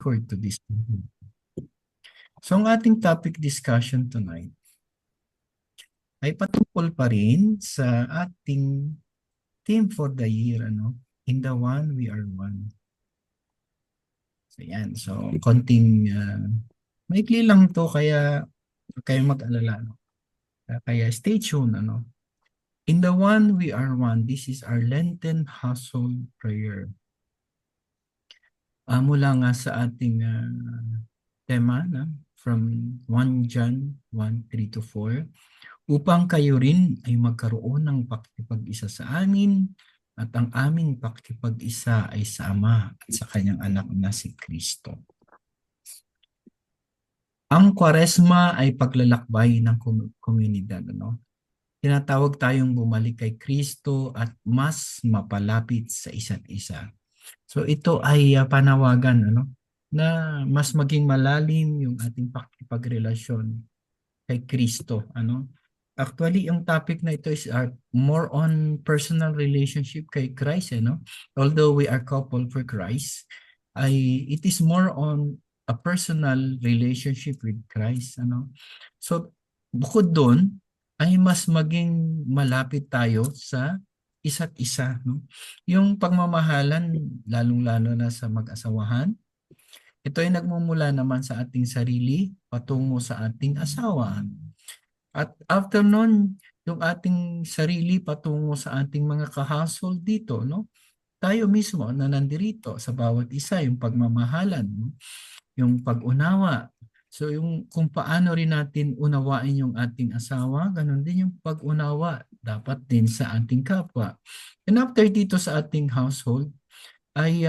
record to this. So ang ating topic discussion tonight ay patungkol pa rin sa ating theme for the year, In the One, We Are One. So yan, so konting maikli lang to kaya kayo mag-alala. Kaya stay tuned. In the One, We Are One, this is our Lenten household prayer. Mula nga sa ating tema from 1 John 1:3-4, upang kayo rin ay magkaroon ng pakikipag-isa sa amin at ang aming pakikipag-isa ay sa Ama at sa kanyang anak na si Kristo. Ang Kwaresma ay paglalakbay ng komunidad. Tinatawag tayong bumalik kay Kristo at mas mapalapit sa isa't isa. So ito ay panawagan na mas maging malalim yung ating pakikipagrelasyon kay Kristo. Actually, yung topic na ito is more on personal relationship kay Christ. Although we are couple for Christ, it is more on a personal relationship with Christ. So bukod doon, ay mas maging malapit tayo sa isa't isa. Yung pagmamahalan, lalong-lalo na sa mag-asawahan, ito ay nagmumula naman sa ating sarili patungo sa ating asawa. At after nun, yung ating sarili patungo sa ating mga ka-household dito, tayo mismo na nandirito sa bawat isa, yung pagmamahalan, yung pag-unawa. So yung kung paano rin natin unawain yung ating asawa, ganun din yung pag-unawa dapat din sa ating kapwa. And after dito sa ating household, ay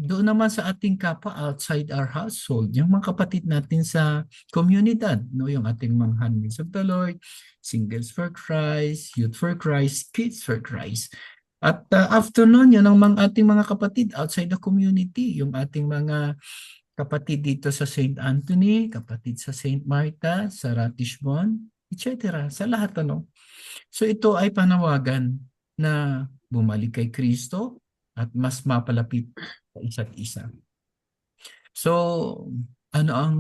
doon naman sa ating kapwa outside our household, yung mga kapatid natin sa komunidad, yung ating mga Handmaids of the Lord, Singles for Christ, Youth for Christ, Kids for Christ. At after nun, yun ang ating mga kapatid outside the community, yung ating mga kapatid dito sa St. Anthony, kapatid sa St. Martha, sa Ratisbon, etc. Sa lahat. So ito ay panawagan na bumalik kay Kristo at mas mapalapit sa isa't isa. So, ano ang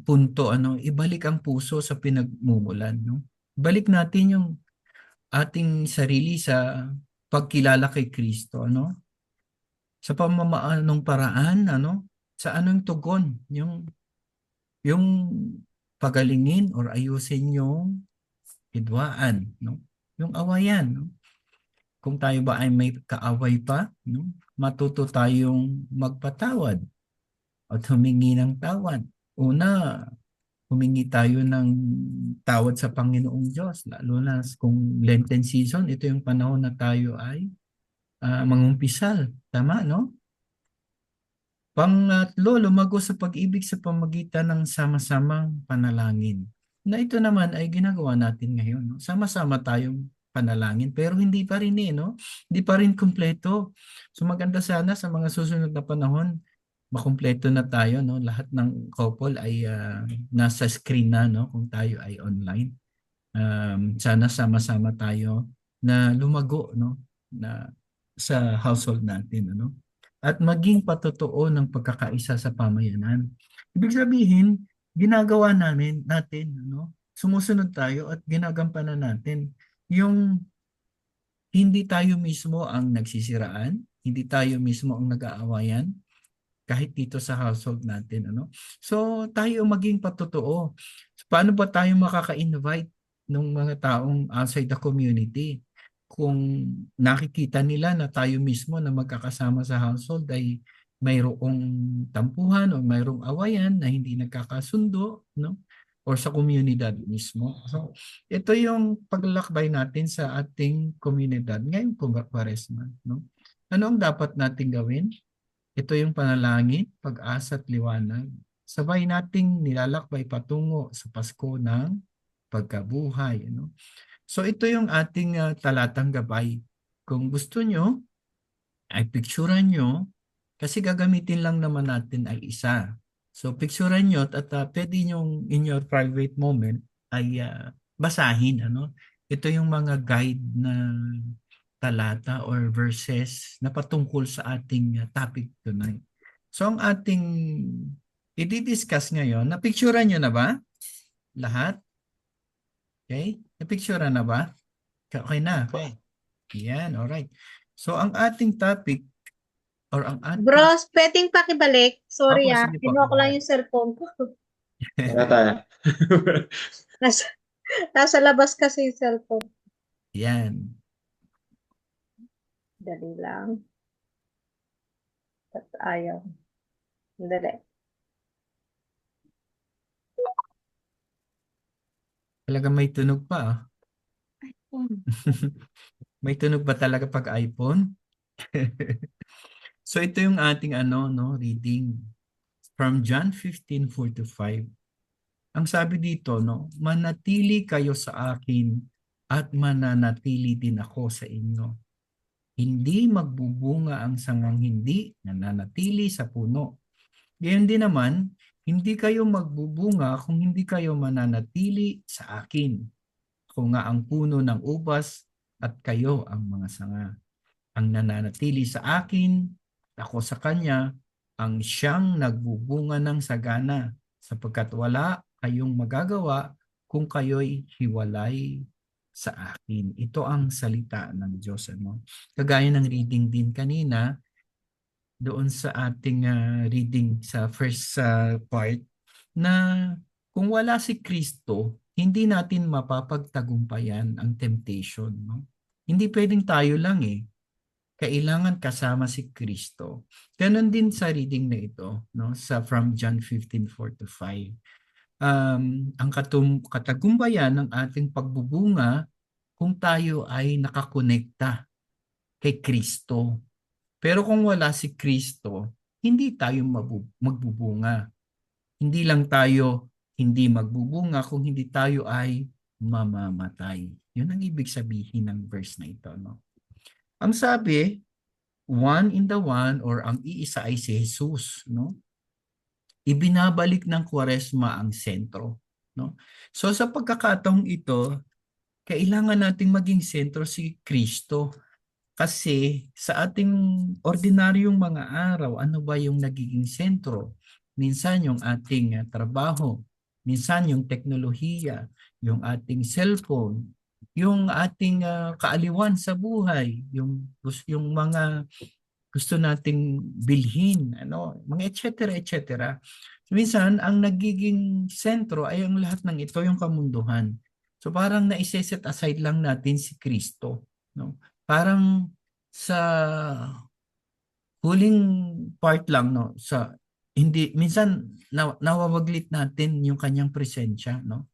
punto? Ibalik ang puso sa pinagmumulan. Balik natin yung ating sarili sa pagkilala kay Kristo. Sa pamamaanong paraan, sa anong tugon, yung pagalingin or ayusin yung hidwaan, yung awayan. Kung tayo ba ay may kaaway pa, matuto tayong magpatawad at humingi ng tawad. Una, humingi tayo ng tawad sa Panginoong Diyos, lalo na kung Lenten season, ito yung panahon na tayo ay mangumpisal. Tama, no? Pangatlo, lumago sa pag-ibig sa pamagitan ng sama-samang panalangin. Na ito naman ay ginagawa natin ngayon. Sama-sama tayong panalangin pero hindi pa rin Hindi pa rin kumpleto. So maganda sana sa mga susunod na panahon, makumpleto na tayo. Lahat ng couple ay nasa screen na kung tayo ay online. Sana sama-sama tayo na lumago na sa household natin. At maging patotoo ng pagkakaisa sa pamayanan. Ibig sabihin, ginagawa natin, sumusunod tayo at ginagampanan natin yung hindi tayo mismo ang nagsisiraan, hindi tayo mismo ang nag-aawayan, kahit dito sa household natin. So, tayo maging patotoo. So, paano ba tayo makaka-invite ng mga taong outside the community? Kung nakikita nila na tayo mismo na magkakasama sa household ay mayroong tampuhan o mayroong awayan na hindi nagkakasundo, or sa komunidad mismo. So, ito yung paglalakbay natin sa ating komunidad ngayong Kwaresma. Ano ang dapat nating gawin? Ito yung panalangin, pag-asa at liwanag. Sabay nating nilalakbay patungo sa Pasko ng pagkabuhay. So ito yung ating talatang gabay. Kung gusto nyo, ay picturean nyo, kasi gagamitin lang naman natin ay isa. So picturean nyo at pwede nyo in your private moment ay basahin. Ito yung mga guide na talata or verses na patungkol sa ating topic tonight. So ang ating i-discuss ngayon. Napicturean nyo na ba? Lahat? Okay? Napicturean na ba? Okay na. Okay. Yan, alright. So, ang ating topic or ang ating... Bros, pwedeng pakibalik? Sorry Opo, ah, sige po. kinuha Go ko lang ahead. yung cellphone ko. Wala tayo. Nasa, nasa labas kasi yung cellphone. Yan. Dali lang. At ayaw. Dali. Talaga may tunog pa. Ah. Hmm. May tunog ba talaga pag iPhone? So ito yung ating no, reading from John 15:4-5. Ang sabi dito, no, manatili kayo sa akin at mananatili din ako sa inyo. Hindi magbubunga ang sangang hindi nananatili sa puno. Gayon din naman, hindi kayo magbubunga kung hindi kayo mananatili sa akin. Ako nga ang puno ng ubas at kayo ang mga sanga. Ang nananatili sa akin, ako sa kanya, ang siyang nagbubunga ng sagana, sapagkat wala kayong magagawa kung kayo'y hiwalay sa akin. Ito ang salita ng Diyos. Ano? Kagaya ng reading din kanina, doon sa ating reading sa first part, na kung wala si Kristo, hindi natin mapapagtagumpayan ang temptation. No? Hindi pwedeng tayo lang eh. Kailangan kasama si Kristo. Ganon din sa reading na ito, no? Sa from John 15:4-5. Ang katagumpayan ng ating pagbubunga kung tayo ay nakakonekta kay Kristo. Pero kung wala si Kristo, hindi tayo magbubunga. Hindi lang tayo hindi magbubunga kung hindi tayo ay mamamatay. Yun ang ibig sabihin ng verse na ito. No? Ang sabi, one in the one or ang iisa ay si Jesus. No? Ibinabalik ng Kwaresma ang sentro. No? So sa pagkakataong ito, kailangan nating maging sentro si Kristo. Kasi sa ating ordinaryong mga araw, ano ba yung nagiging sentro? Minsan yung ating trabaho, minsan yung teknolohiya, yung ating cellphone, yung ating kaaliwan sa buhay, yung mga gusto nating bilhin, mga et cetera, et cetera. Minsan, ang nagiging sentro ay ang lahat ng ito, yung kamunduhan. So parang naiseset aside lang natin si Kristo. No? Parang sa huling part lang, no, sa hindi minsan nawawaglit natin yung kanyang presensya, no?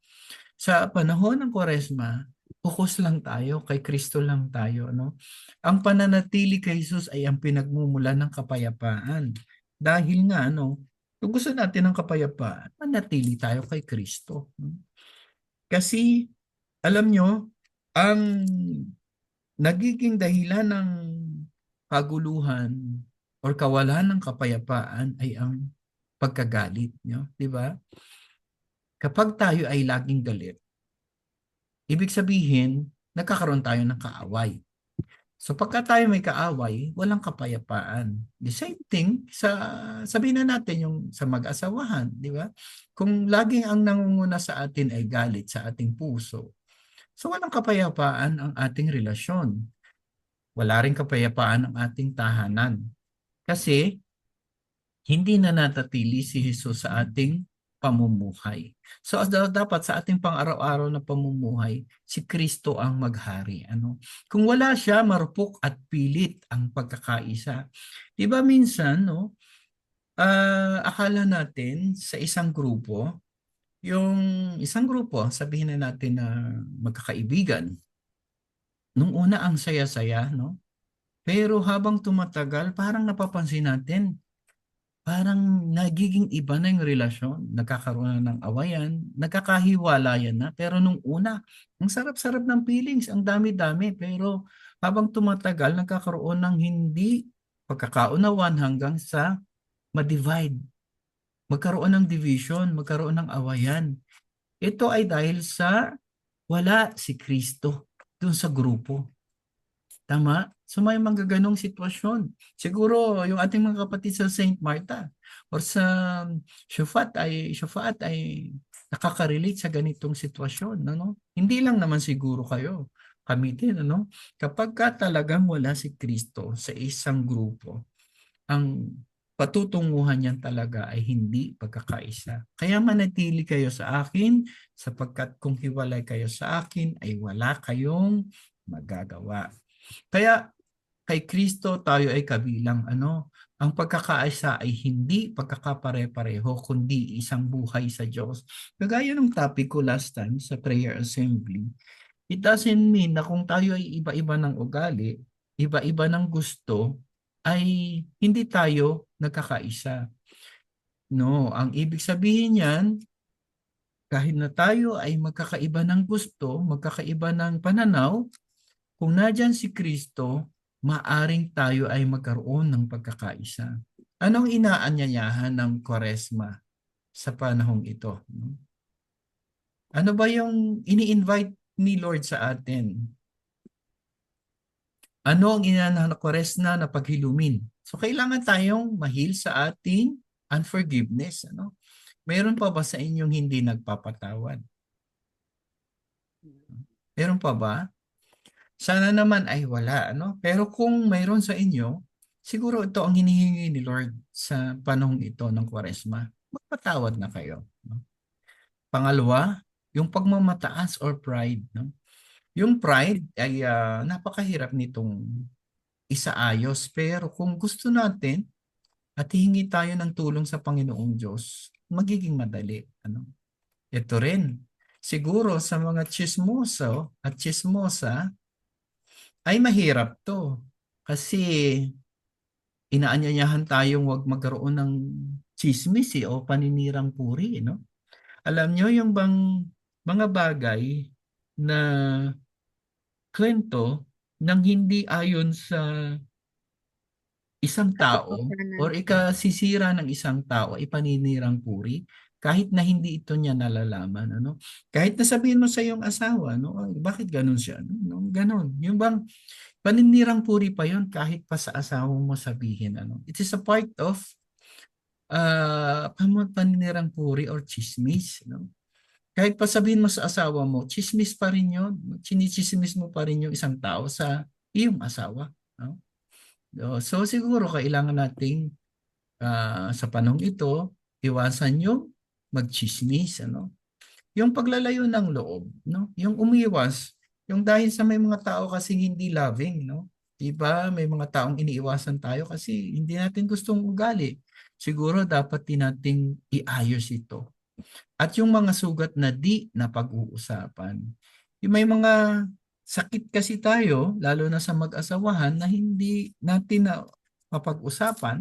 Sa panahon ng Kwaresma, focus lang tayo, kay Kristo lang tayo, no? Ang pananatili kay Jesus ay ang pinagmumulan ng kapayapaan. Dahil nga, no, kung gusto natin ng kapayapaan, manatili tayo kay Kristo. No? Kasi, alam nyo, ang nagiging dahilan ng kaguluhan or kawalan ng kapayapaan ay ang pagkagalit, no? 'Di ba? Kapag tayo ay laging galit, ibig sabihin, nagkakaroon tayo ng kaaway. So pagka tayo may kaaway, walang kapayapaan. The same thing sa sabihin na natin yung sa mag-asawahan, di ba? Kung laging ang nangunguna sa atin ay galit sa ating puso, so walang kapayapaan ang ating relasyon. Wala rin kapayapaan ang ating tahanan. Kasi hindi na natatili si Jesus sa ating pamumuhay. So dapat sa ating pang-araw-araw na pamumuhay, si Kristo ang maghari. Ano? Kung wala siya, marupok at pilit ang pagkakaisa. 'Di ba minsan, no? Akala natin sa isang grupo, yung isang grupo, sabihin na natin na magkakaibigan, nung una ang saya-saya, no? Pero habang tumatagal, parang napapansin natin, parang nagiging iba na yung relasyon, nagkakaroon na ng awayan, nagkakahiwalayan na. Pero nung una, ang sarap-sarap ng feelings, ang dami-dami. Pero habang tumatagal, nagkakaroon ng hindi pagkakaunawan hanggang sa ma-divide. Magkaroon ng division, magkaroon ng awayan. Ito ay dahil sa wala si Kristo dun sa grupo. Tama? So may mga ganong sitwasyon. Siguro yung ating mga kapatid sa Saint Martha, or sa Shufat ay nakaka-relate sa ganitong sitwasyon, ano? Hindi lang naman siguro kayo, kami din, ano? Kapag ka talagang wala si Kristo sa isang grupo, ang patutunguhan niyan talaga ay hindi pagkakaisa. Kaya manatili kayo sa akin, sapagkat kung hiwalay kayo sa akin, ay wala kayong magagawa. Kaya kay Kristo tayo ay kabilang, ano, ang pagkakaisa ay hindi pagkakapare-pareho kundi isang buhay sa Diyos. Kagaya ng topic ko last time sa prayer assembly, it doesn't mean na kung tayo ay iba-iba ng ugali, iba-iba ng gusto, ay hindi tayo nagkakaisa. No, ang ibig sabihin niyan, kahit na tayo ay magkakaiba ng gusto, magkakaiba ng pananaw, kung nadyan si Kristo, maaring tayo ay magkaroon ng pagkakaisa. Anong inaanyayahan ng Kwaresma sa panahong ito? Ano ba yung ini-invite ni Lord sa atin? Ano ang inaanyayahan ng Kwaresma na paghilumin? So kailangan tayong mahil sa ating unforgiveness. Ano? Meron pa ba sa inyong hindi nagpapatawad? Meron pa ba? Sana naman ay wala, ano? Pero kung mayroon sa inyo, siguro ito ang hinihingi ni Lord sa panahong ito ng Kwaresma. Magpatawad na kayo. No? Pangalawa, yung pagmamataas or pride. No? Yung pride ay napakahirap nitong isaayos. Pero kung gusto natin at hihingi tayo ng tulong sa Panginoong Diyos, magiging madali. Ano? Ito rin. Siguro sa mga chismoso at chismosa, ay mahirap to. Kasi inaanyayahan tayong huwag magkaroon ng chismis o paninirang puri, no? Alam nyo yung bang mga bagay na kwento nang hindi ayon sa isang tao Katotohanan. or ikasisira ng isang tao ay paninirang puri kahit na hindi ito niya nalalaman, ano? Kahit na sabihin mo sa iyong asawa, no, "Ay, bakit ganun siya?" No, ganun. Yung bang paninirang puri pa yon kahit pa sa asawa mo sabihin, ano. It is a part of paninirang puri or chismis, no. Kahit pa sabihin mo sa asawa mo, chismis pa rin yun. Chinichismis mo pa rin yung isang tao sa iyong asawa, no. So siguro kailangan nating sa panahon ito, iwasan yung magchismis, ano. Yung paglalayo ng loob, no? Yung umiwas, yung dahil sa may mga tao kasi hindi loving, no? 'Di ba? May mga taong iniiwasan tayo kasi hindi natin gustong ugali. Siguro dapat din nating iayos ito. At yung mga sugat na di napag-uusapan. Yung may mga sakit kasi tayo, lalo na sa mag-asawahan, na hindi natin na mapag-usapan,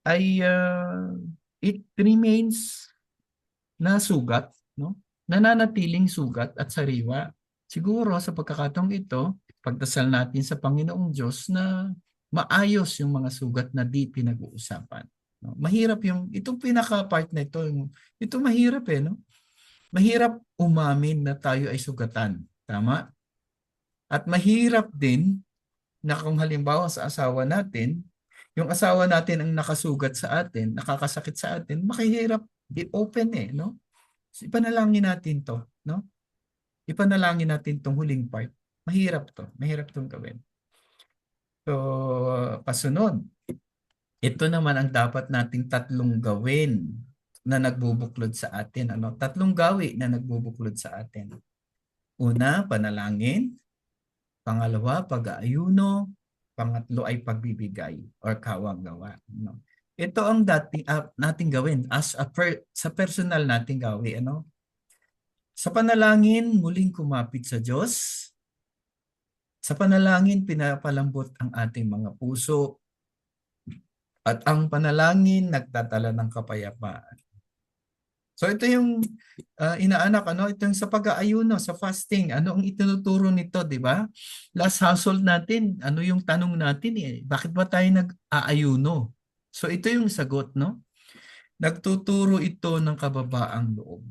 ay it remains na sugat, no? Nananatiling sugat at sariwa. Siguro sa pagkakataong ito, pagdasal natin sa Panginoong Diyos na maayos yung mga sugat na di pinag-uusapan. No? Mahirap yung, itong pinaka-part na ito, ito mahirap no? Mahirap umamin na tayo ay sugatan. Tama? At mahirap din na kung halimbawa sa asawa natin, yung asawa natin ang nakasugat sa atin, nakakasakit sa atin, makihirap i-open no? So, ipanalangin natin to, no? Ipanalangin natin tong huling part. Mahirap to. Mahirap tong gawin. So, pasunod. Ito naman ang dapat nating tatlong gawin na nagbubuklod sa atin. Ano? Tatlong gawi na nagbubuklod sa atin. Una, panalangin. Pangalawa, pag-aayuno. Pangatlo ay pagbibigay or kawang-gawa. No? Ito ang nating gawin as sa personal nating gawin. Ano? Sa panalangin, muling kumapit sa Diyos. Sa panalangin, pinapalambot ang ating mga puso. At ang panalangin, nagtatala ng kapayapaan. So ito yung inaanak, ano? Ito yung sa pag-aayuno, sa fasting. Ano ang itinuturo nito, di ba? Last household natin, ano yung tanong natin bakit ba tayo nag-aayuno? So ito yung sagot, no? Nagtuturo ito ng kababaang loob.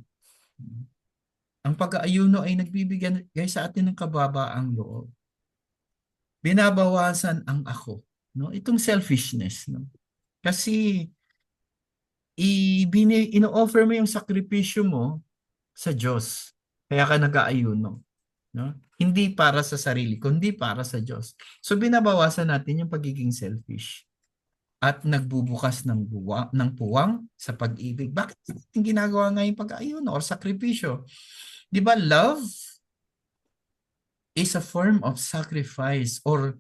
Ang pag-aayuno ay nagbibigay sa atin ng kababaang loob. Binabawasan ang ako, no? Itong selfishness, no? Kasi ino-offer mo yung sakripisyo mo sa Diyos. Kaya ka nag-aayuno, no? Hindi para sa sarili, kundi para sa Diyos. So binabawasan natin yung pagiging selfish at nagbubukas ng puwang sa pag-ibig. Bakit natin ginagawa nga yung pag-aayuno or sakripisyo? Di ba love is a form of sacrifice, or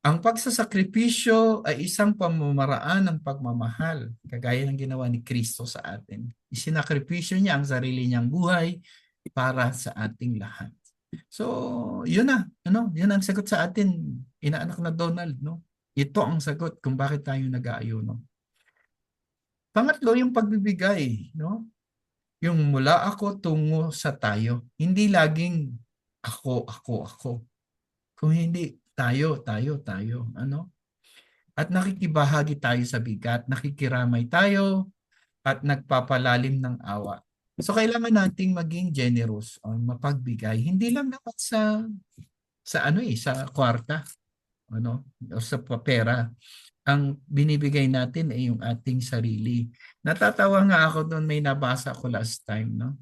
ang pagsasakripisyo ay isang pamamaraan ng pagmamahal, kagaya ng ginawa ni Kristo sa atin. Isinakripisyo niya ang sarili niyang buhay para sa ating lahat. So, yun na, yun ang sagot sa atin, inaanak na Donald, no? Ito ang sagot kung bakit tayo nag-aayuno. Pangatlo, yung pagbibigay, no? Yung mula ako tungo sa tayo. Hindi laging ako. Kung hindi tayo, ano? At nakikibahagi tayo sa bigat, nakikiramay tayo, at nagpapalalim ng awa. So kailangan nating maging generous o mapagbigay, hindi lang dapat sa kwarta, ano, o sa pera. Ang binibigay natin ay yung ating sarili. Natatawa nga ako doon, may nabasa ko last time, no?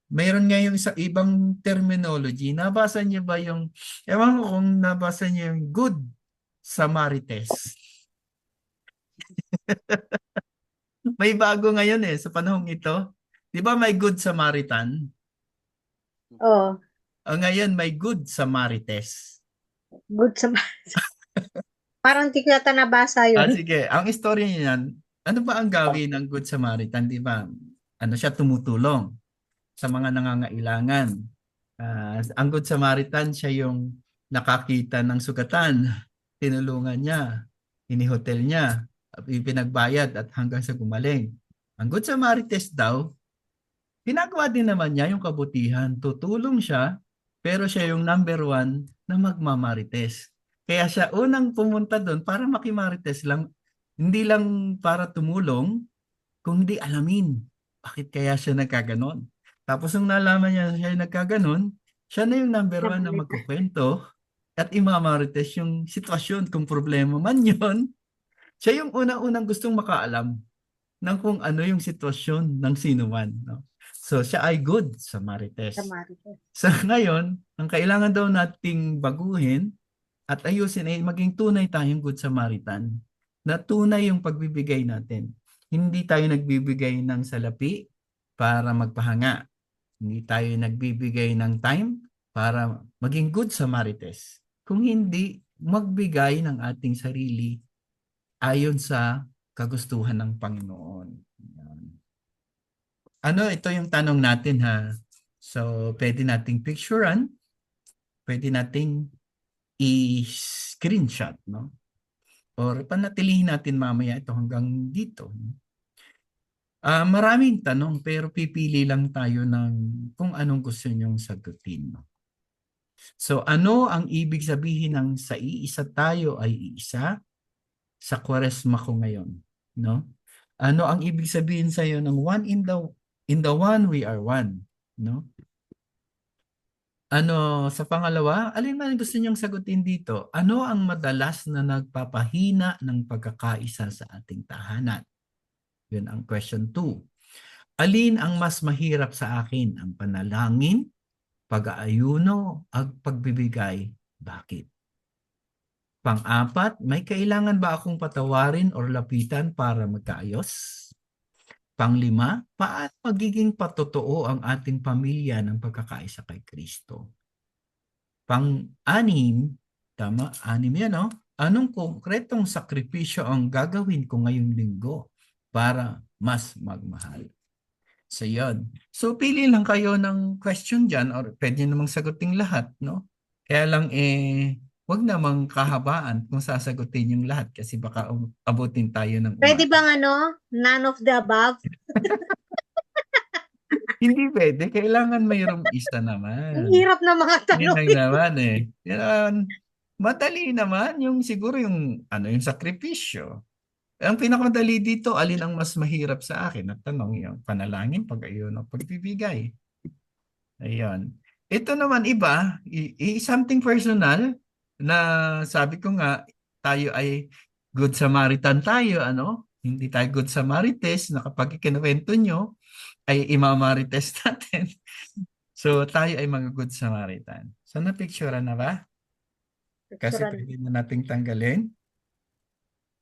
Mayroon nga yung sa ibang terminology. Nabasa niyo ba yung, ewan ko kung nabasa niyo yung Good Samarites. May bago ngayon sa panahong ito. Di ba may Good Samaritan? Oh, O ngayon may Good Samarites. good sa parang di ko yata nabasa yun. Sige, ang istorya niyan, ano ba ang gawin ng Good Samaritan? Di ba? Ano siya, tumutulong sa mga nangangailangan. Ang Good Samaritan, siya yung nakakita ng sugatan, tinulungan niya, inihotel niya, ipinagbayad at hanggang sa gumaling. Ang Good Samarites daw, ginagawa din naman niya yung kabutihan. Tutulong siya, pero siya yung number one na magmamarites. Kaya siya unang pumunta doon para makimarites lang, hindi lang para tumulong, kundi alamin bakit kaya siya nagkaganon. Tapos nung nalaman niya siya nagkaganon, siya na yung number one na magkukwento at imamarites yung sitwasyon. Kung problema man yun, siya yung unang-unang gustong makaalam ng kung ano yung sitwasyon ng sino man. No? So siya ay good sa Sa Marites. Marites. So ngayon, ang kailangan daw nating baguhin at ayusin ay maging tunay tayong good Samaritan. Na tunay yung pagbibigay natin. Hindi tayo nagbibigay ng salapi para magpahanga. Hindi tayo nagbibigay ng time para maging good Samarites. Kung hindi, magbigay ng ating sarili ayon sa kagustuhan ng Panginoon. Yan. Ano, ito yung tanong natin ha. So, pwede nating picturean, pwede nating i-screenshot, no? Or panatilihin natin mamaya ito hanggang dito. Maraming tanong pero pipili lang tayo ng kung anong gusto nyong sagutin. So, ano ang ibig sabihin ng sa iisa tayo ay iisa? Sa Kwaresma ko ngayon, no? Ano ang ibig sabihin sa iyo ng one in the one we are one, no? Ano sa pangalawa, alin man gusto niyong sagutin dito? Ano ang madalas na nagpapahina ng pagkakaisa sa ating tahanan? Yun ang question 2. Alin ang mas mahirap sa akin? Ang panalangin, pag-aayuno, at pagbibigay? Bakit? Pang-apat, may kailangan ba akong patawarin or lapitan para magkaayos? Pang-lima, paano magiging patotoo ang ating pamilya ng pagkakaisa kay Kristo? Pang-anim, tama, anim yan, no? Anong konkretong sakripisyo ang gagawin ko ngayong linggo para mas magmahal? So, yun. So, pili lang kayo ng question dyan or pwede namang sagutin lahat, no? Kaya lang, wag namang kahabaan kung sasagutin yung lahat kasi baka abutin tayo ng Pwede umaga. bang none of the above? Hindi pwede. Kailangan mayroong isa Ang naman. hirap na mga Yun tanong. lang naman Yan, madali naman yung siguro yung yung sakripisyo. Ang pinakamadali dito, alin ang mas mahirap sa akin? At tanong yung panalangin, pag-ayun o pagbibigay. Ayun. Ito naman iba, something personal na sabi ko nga, tayo ay good Samaritan tayo, ano? Hindi tayo good Samarites na kapag ikinuwento nyo, ay imamarites natin. So, tayo ay mga good Samaritan. So, napicturean na ba? Kasi Picturean. pwede na nating tanggalin.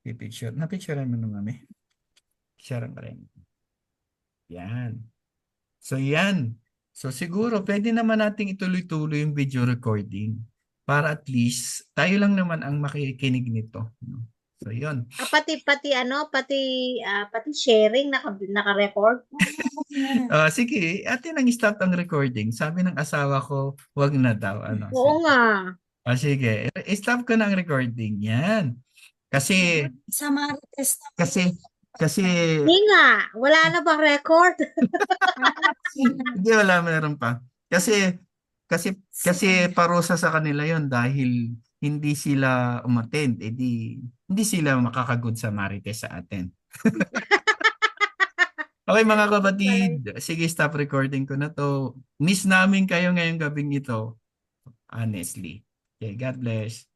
Pipicture. Napicturean mo na, mami. Picturean ka rin. Yan. So, yan. So, siguro, pwede naman nating ituloy-tuloy yung video recording para at least tayo lang naman ang makikinig nito. No? So, yun. Pati sharing naka-record. Sige, atin ang stop ang recording. Sabi ng asawa ko, wag na daw. Ano, Oo sige. nga. Sige, stop ko na ang recording. Yan. Kasi, Sa Marites na kasi, kasi, Hindi nga, wala na bang record? hindi, wala, meron pa. Kasi parusa sa kanila yon dahil hindi sila umattend, hindi sila makakagod sa Marites sa atin. Okay mga kapatid, sige stop recording ko na to. Miss namin kayo ngayong gabing ito, honestly. Okay, God bless.